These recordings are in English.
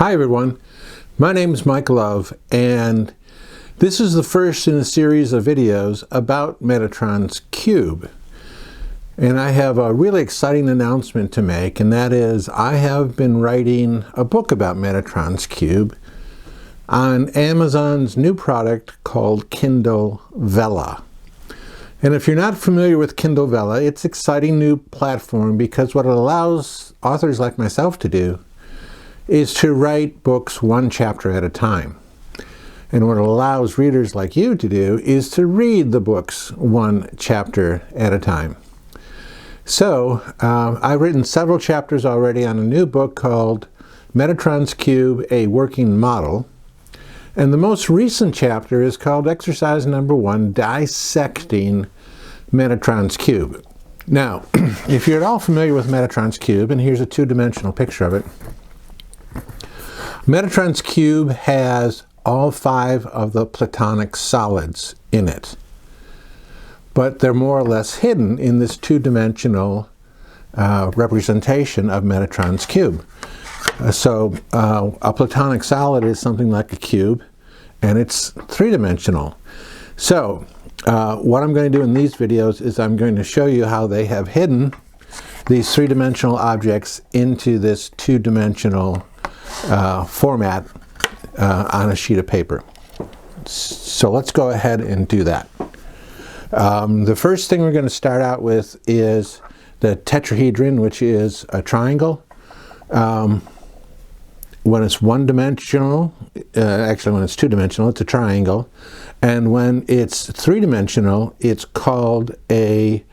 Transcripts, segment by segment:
Hi everyone, my name is Mike Love, and this is the first in a series of videos about Metatron's cube. And I have a really exciting announcement to make, and that is I have been writing a book about Metatron's cube on Amazon's new product called Kindle Vella. And if you're not familiar with Kindle Vella, it's an exciting new platform because what it allows authors like myself to do is to write books one chapter at a time. And what it allows readers like you to do is to read the books one chapter at a time. So I've written several chapters already on a new book called Metatron's Cube, a Working Model. And the most recent chapter is called Exercise number 1, Dissecting Metatron's Cube. Now, if you're at all familiar with Metatron's Cube, and here's a two-dimensional picture of it, Metatron's cube has all 5 of the Platonic solids in it, but they're more or less hidden in this two-dimensional representation of Metatron's cube. So a Platonic solid is something like a cube, and it's three-dimensional. So what I'm going to do in these videos is I'm going to show you how they have hidden these three-dimensional objects into this two-dimensional format on a sheet of paper. So let's go ahead and do that. The first thing we're going to start out with is the tetrahedron, which is a triangle. When it's one-dimensional, actually when it's two-dimensional, it's a triangle. And when it's three-dimensional, it's called a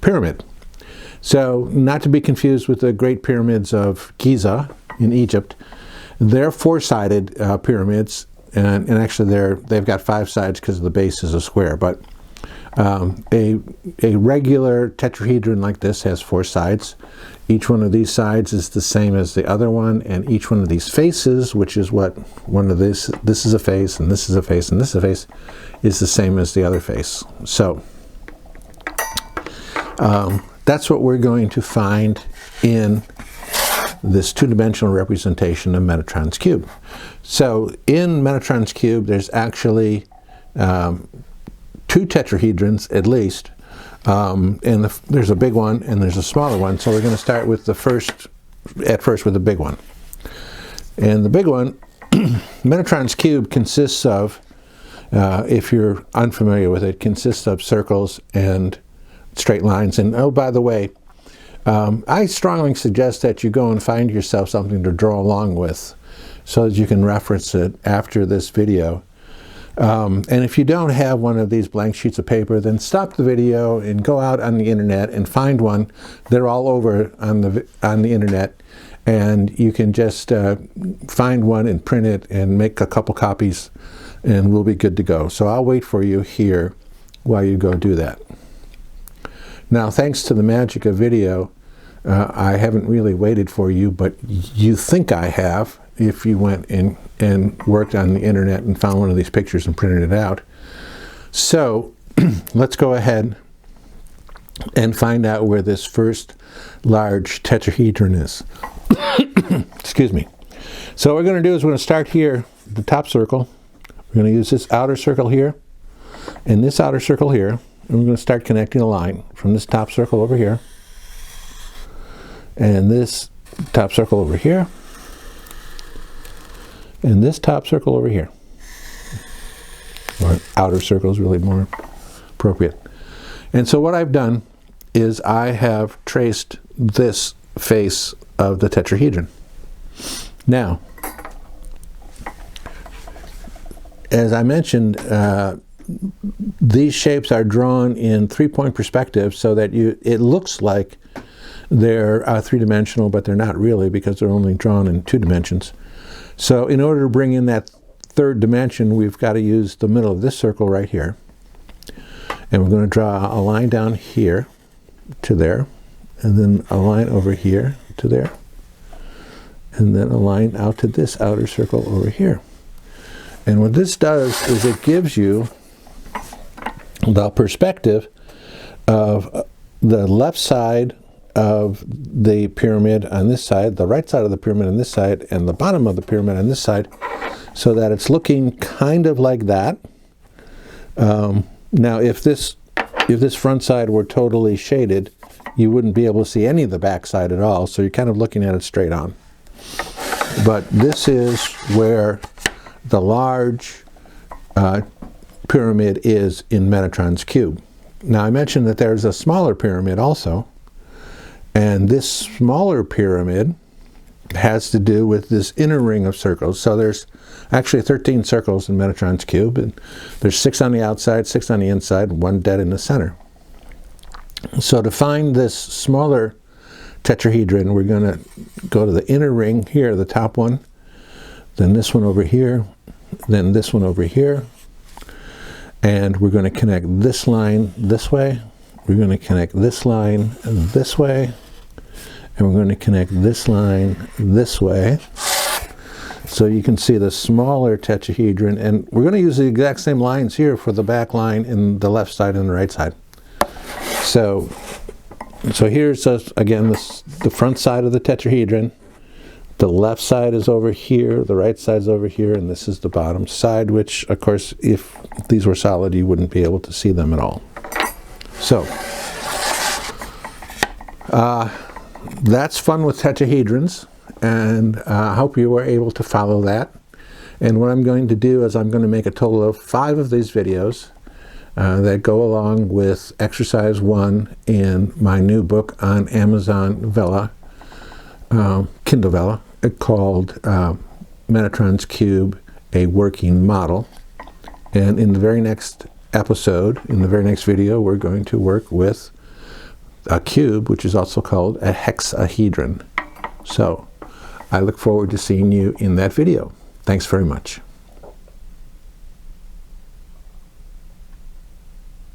pyramid. So, not to be confused with the Great Pyramids of Giza in Egypt. They're four-sided pyramids, and actually they've got 5 sides because the base is a square. But a regular tetrahedron like this has 4 sides. Each one of these sides is the same as the other one, and each one of these faces, which is what one of this is a face, and this is a face, and this is a face, is the same as the other face. So that's what we're going to find in this two-dimensional representation of Metatron's cube. So in Metatron's cube, there's actually 2 tetrahedrons at least, and there's a big one and there's a smaller one. So we're going to start with the first with the big one. And the big one, Metatron's cube consists of, if you're unfamiliar with it, consists of circles and straight lines. And oh, by the way, I strongly suggest that you go and find yourself something to draw along with so that you can reference it after this video. And if you don't have one of these blank sheets of paper, then stop the video and go out on the internet and find one. They're all over on the internet, and you can just find one and print it and make a couple copies, and we'll be good to go. So I'll wait for you here while you go do that. Now, thanks to the magic of video, I haven't really waited for you, but you think I have if you went and worked on the internet and found one of these pictures and printed it out. So let's go ahead and find out where this first large tetrahedron is. Excuse me. So what we're going to do is we're going to start here, the top circle. We're going to use this outer circle here and this outer circle here. And we're going to start connecting a line from this top circle over here and this top circle over here and this top circle over here. Or outer circle is really more appropriate. And so what I've done is I have traced this face of the tetrahedron. Now, as I mentioned, these shapes are drawn in 3-point perspective so that it looks like they're three-dimensional, but they're not really because they're only drawn in 2 dimensions. So in order to bring in that 3rd dimension, we've got to use the middle of this circle right here. And we're going to draw a line down here to there, and then a line over here to there, and then a line out to this outer circle over here. And what this does is it gives you the perspective of the left side of the pyramid on this side, the right side of the pyramid on this side, and the bottom of the pyramid on this side, so that it's looking kind of like that. Now, if this front side were totally shaded, you wouldn't be able to see any of the back side at all, so you're kind of looking at it straight on. But this is where the large pyramid is in Metatron's cube. Now, I mentioned that there's a smaller pyramid also, and this smaller pyramid has to do with this inner ring of circles. So there's actually 13 circles in Metatron's cube, and there's 6 on the outside, 6 on the inside, 1 dead in the center. So to find this smaller tetrahedron, we're going to go to the inner ring here, the top one, then this one over here, then this one over here, and we're going to connect this line this way, we're going to connect this line this way, and we're going to connect this line this way. So you can see the smaller tetrahedron, and we're going to use the exact same lines here for the back line in the left side and the right side. So here's, again, the front side of the tetrahedron. The left side is over here, the right side is over here, and this is the bottom side, which, of course, if these were solid, you wouldn't be able to see them at all. So, that's fun with tetrahedrons, and I hope you were able to follow that. And what I'm going to do is I'm going to make a total of 5 of these videos that go along with Exercise 1 in my new book on Amazon Vella, Kindle Vella, called Metatron's Cube, a Working Model. And in the very next episode, in the very next video, we're going to work with a cube, which is also called a hexahedron. So I look forward to seeing you in that video. Thanks very much.